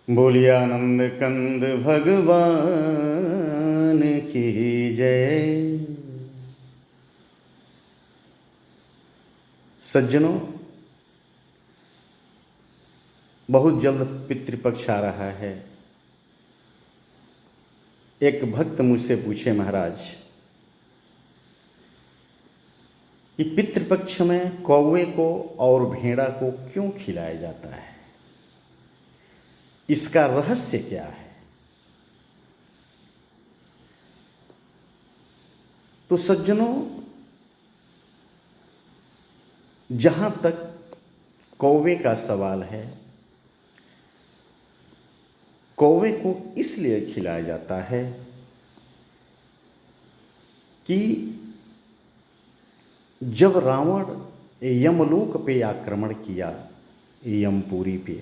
बोलिए आनंद कंद भगवान की जय। सज्जनों, बहुत जल्द पितृपक्ष आ रहा है। एक भक्त मुझसे पूछे, महाराज, कि पितृपक्ष में कौवे को और भेड़ा को क्यों खिलाया जाता है, इसका रहस्य क्या है? तो सज्जनों, जहां तक कौवे का सवाल है, कौवे को इसलिए खिलाया जाता है कि जब रावण यमलोक पे आक्रमण किया, यमपुरी पे,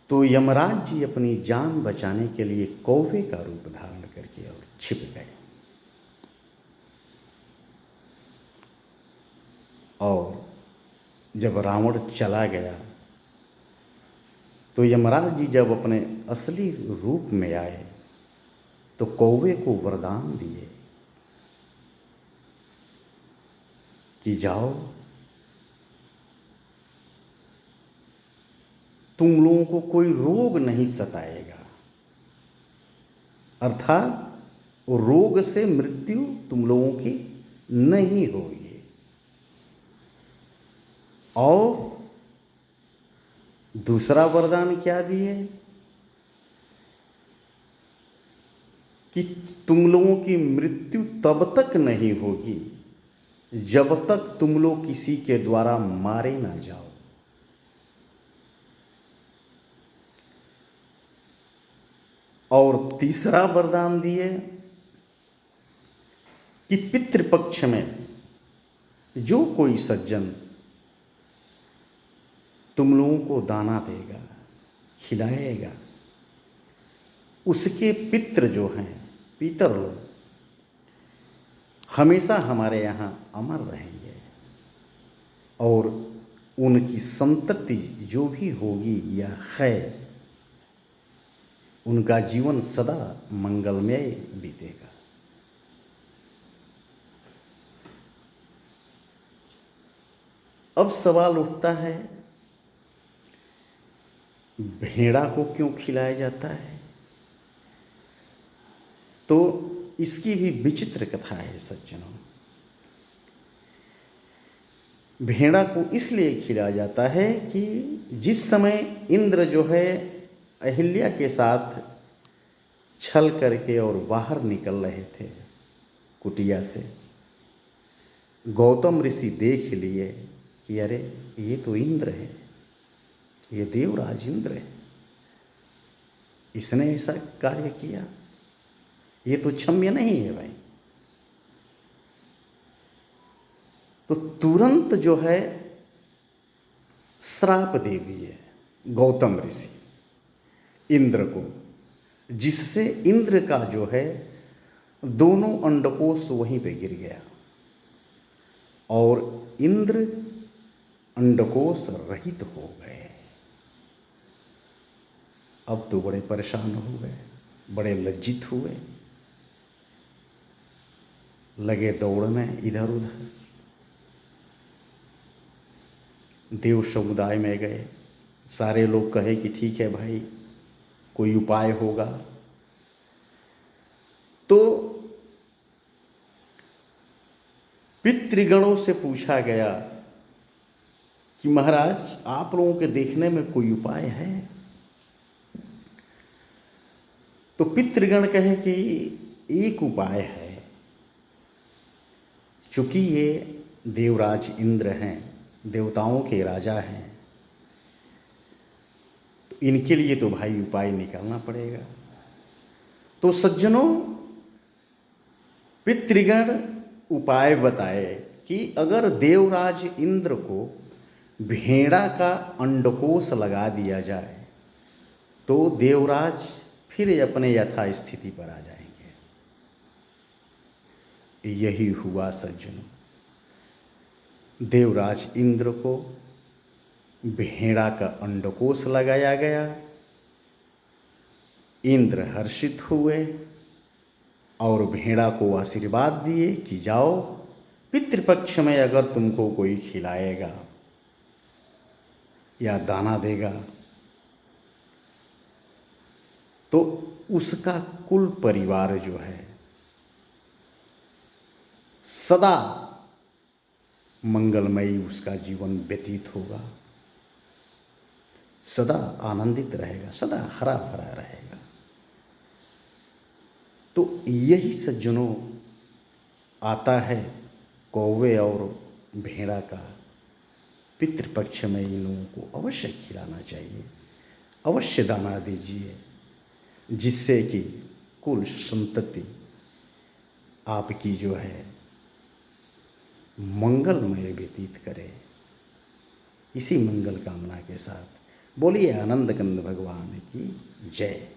तो यमराज जी अपनी जान बचाने के लिए कौवे का रूप धारण करके और छिप गए। और जब रावण चला गया तो यमराज जी जब अपने असली रूप में आए तो कौवे को वरदान दिए कि जाओ, तुम लोगों को कोई रोग नहीं सताएगा, अर्थात रोग से मृत्यु तुम लोगों की नहीं होगी। और दूसरा वरदान क्या दिए कि तुम लोगों की मृत्यु तब तक नहीं होगी जब तक तुम लोग किसी के द्वारा मारे ना जाओ। और तीसरा वरदान दिए कि पितृपक्ष में जो कोई सज्जन तुम लोगों को दाना देगा, खिलाएगा, उसके पितृ जो हैं, पितर लोग, हमेशा हमारे यहाँ अमर रहेंगे और उनकी संतति जो भी होगी या है, उनका जीवन सदा मंगलमय बीतेगा। अब सवाल उठता है, भेड़ा को क्यों खिलाया जाता है? तो इसकी भी विचित्र कथा है सज्जनों। भेड़ा को इसलिए खिलाया जाता है कि जिस समय इंद्र जो है अहिल्या के साथ छल करके और बाहर निकल रहे थे कुटिया से, गौतम ऋषि देख लिए कि अरे ये तो इंद्र है, ये देवराज इंद्र है, इसने ऐसा कार्य किया, ये तो क्षम्य नहीं है भाई। तो तुरंत जो है श्राप दे दिए गौतम ऋषि इंद्र को, जिससे इंद्र का जो है दोनों अंडकोश वहीं पे गिर गया और इंद्र अंडकोश रहित हो गए। अब तो बड़े परेशान हो गए, बड़े लज्जित हुए, लगे दौड़ने इधर उधर, देव समुदाय में गए। सारे लोग कहे कि ठीक है भाई, कोई उपाय होगा। तो पितृगणों से पूछा गया कि महाराज, आप लोगों के देखने में कोई उपाय है? तो पितृगण कहे कि एक उपाय है। चूंकि ये देवराज इंद्र हैं, देवताओं के राजा हैं, तो इनके लिए तो भाई उपाय निकालना पड़ेगा। तो सज्जनों, पितृगण उपाय बताए कि अगर देवराज इंद्र को भेड़ा का अंडकोश लगा दिया जाए तो देवराज फिर अपने यथा स्थिति पर आ जाएंगे। यही हुआ सज्जनों। देवराज इंद्र को भेड़ा का अंडकोश लगाया गया। इंद्र हर्षित हुए और भेड़ा को आशीर्वाद दिए कि जाओ, पितृपक्ष में अगर तुमको कोई खिलाएगा या दाना देगा तो उसका कुल परिवार जो है सदा मंगलमयी उसका जीवन व्यतीत होगा, सदा आनंदित रहेगा, सदा हरा भरा रहेगा। तो यही सज्जनों आता है कौवे और भेड़ा का पितृपक्ष में इन लोगों को अवश्य खिलाना चाहिए, अवश्य दाना दीजिए, जिससे कि कुल संतति आपकी जो है मंगलमय व्यतीत करे। इसी मंगल कामना के साथ बोलिए आनंद कंद भगवान की जय।